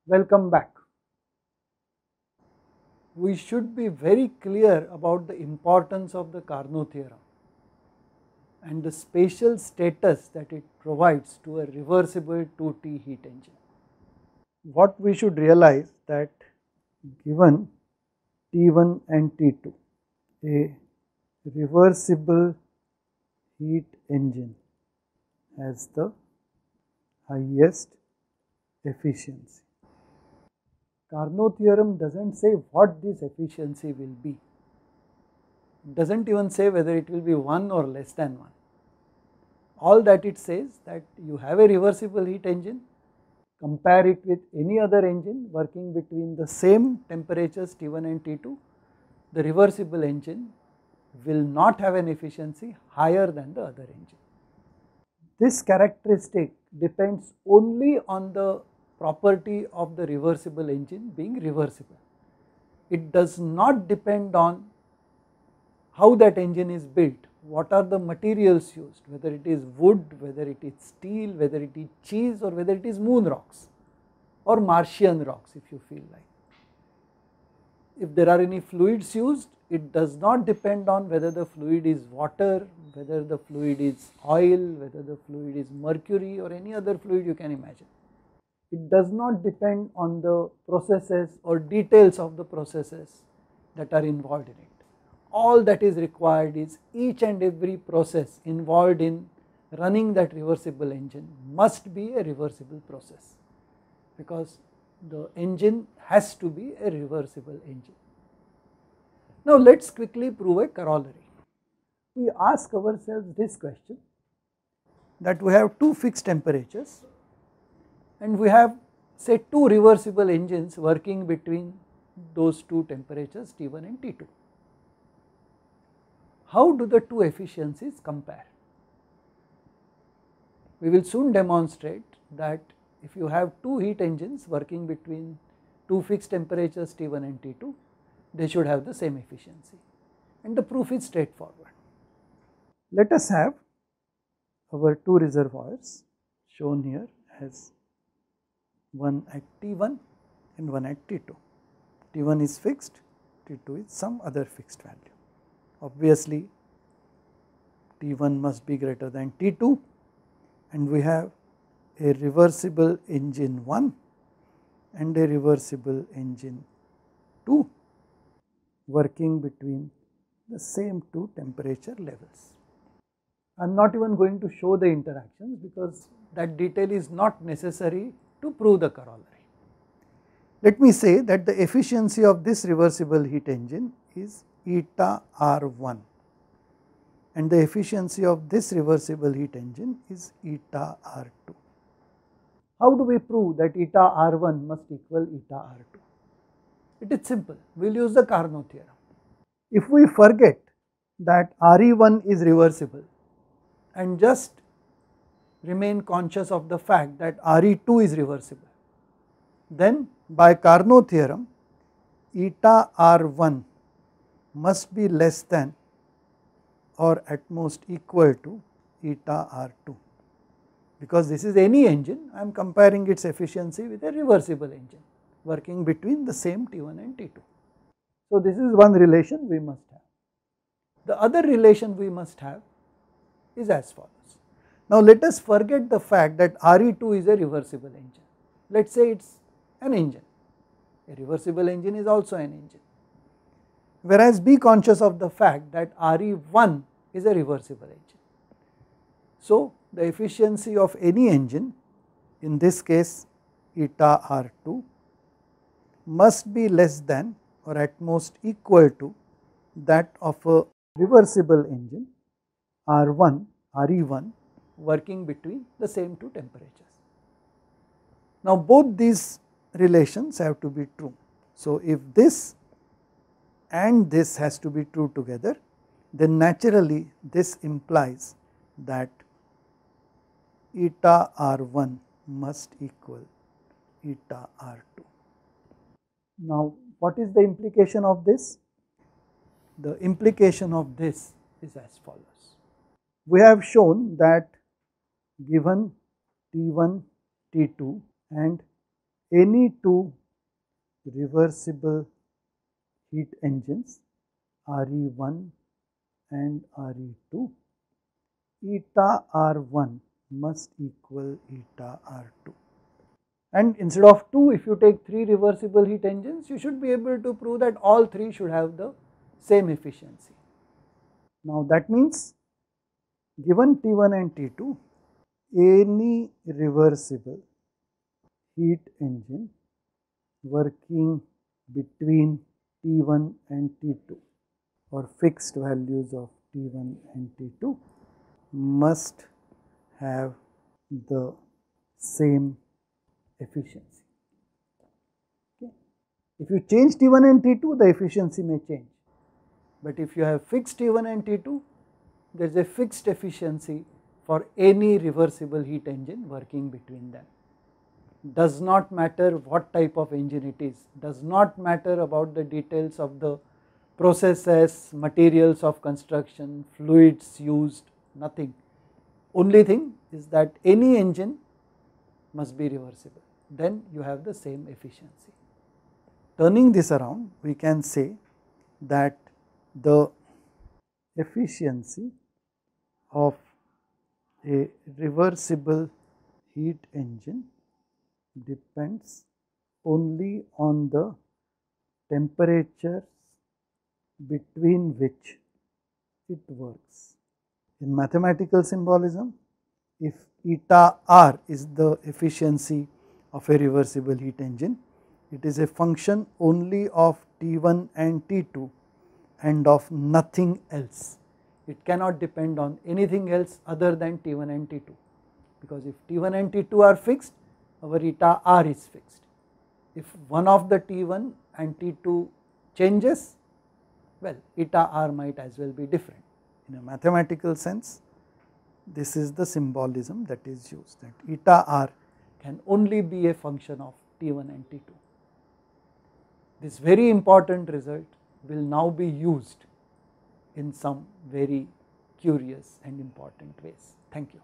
Welcome back. We should be very clear about the importance of the Carnot theorem and the spatial status that it provides to a reversible 2T heat engine. What we should realize that given T1 and T2, a reversible heat engine has the highest efficiency. Carnot theorem does not say what this efficiency will be. It does not even say whether it will be 1 or less than 1. All that it says that you have a reversible heat engine, compare it with any other engine working between the same temperatures T1 and T2, the reversible engine will not have an efficiency higher than the other engine. This characteristic depends only on the property of the reversible engine being reversible. It does not depend on how that engine is built, what are the materials used, whether it is wood, whether it is steel, whether it is cheese, or whether it is moon rocks or Martian rocks if you feel like. If there are any fluids used, it does not depend on whether the fluid is water, whether the fluid is oil, whether the fluid is mercury or any other fluid you can imagine. It does not depend on the processes or details of the processes that are involved in it. All that is required is each and every process involved in running that reversible engine must be a reversible process, because the engine has to be a reversible engine. Now let us quickly prove a corollary. We ask ourselves this question, that we have two fixed temperatures and we have say two reversible engines working between those two temperatures T1 and T2. How do the two efficiencies compare? We will soon demonstrate that if you have two heat engines working between two fixed temperatures T1 and T2, they should have the same efficiency, and the proof is straightforward. Let us have our two reservoirs shown here as one at T1 and one at T2. T1 is fixed, T2 is some other fixed value. Obviously T1 must be greater than T2, and we have a reversible engine 1 and a reversible engine 2 working between the same two temperature levels. I am not even going to show the interactions because that detail is not necessary to prove the corollary. Let me say that the efficiency of this reversible heat engine is eta R1 and the efficiency of this reversible heat engine is eta R2. How do we prove that eta R1 must equal eta R2? It is simple, we will use the Carnot theorem. If we forget that RE1 is reversible and just remain conscious of the fact that RE2 is reversible, then by Carnot theorem eta R1 must be less than or at most equal to eta R2. Because this is any engine, I am comparing its efficiency with a reversible engine working between the same T1 and T2. So this is one relation we must have. The other relation we must have is as follows. Now let us forget the fact that RE2 is a reversible engine. Let us say it is an engine. A reversible engine is also an engine. Whereas be conscious of the fact that RE1 is a reversible engine. So the efficiency of any engine, in this case eta R2, must be less than or at most equal to that of a reversible engine R1, RE1 working between the same two temperatures. Now both these relations have to be true. So if this and this has to be true together, then naturally this implies that eta R1 must equal eta R2. Now what is the implication of this? The implication of this is as follows. We have shown that given T1, T2 and any two reversible heat engines RE1 and RE2, eta R1 must equal eta R2. And instead of 2, if you take 3 reversible heat engines, you should be able to prove that all 3 should have the same efficiency. Now that means given T1 and T2, any reversible heat engine working between T1 and T2 or fixed values of T1 and T2 must have the same efficiency. Okay. If you change T1 and T2, the efficiency may change, but if you have fixed T1 and T2, there is a fixed efficiency for any reversible heat engine working between them. Does not matter what type of engine it is, does not matter about the details of the processes, materials of construction, fluids used, nothing. Only thing is that any engine must be reversible, then you have the same efficiency. Turning this around, we can say that the efficiency of a reversible heat engine depends only on the temperatures between which it works. In mathematical symbolism, if eta R is the efficiency of a reversible heat engine, it is a function only of T1 and T2 and of nothing else. It cannot depend on anything else other than T1 and T2, because if T1 and T2 are fixed, our eta R is fixed. If one of the T1 and T2 changes, well, eta R might as well be different. In a mathematical sense, this is the symbolism that is used, that eta R can only be a function of T1 and T2. This very important result will now be used in some very curious and important ways. Thank you.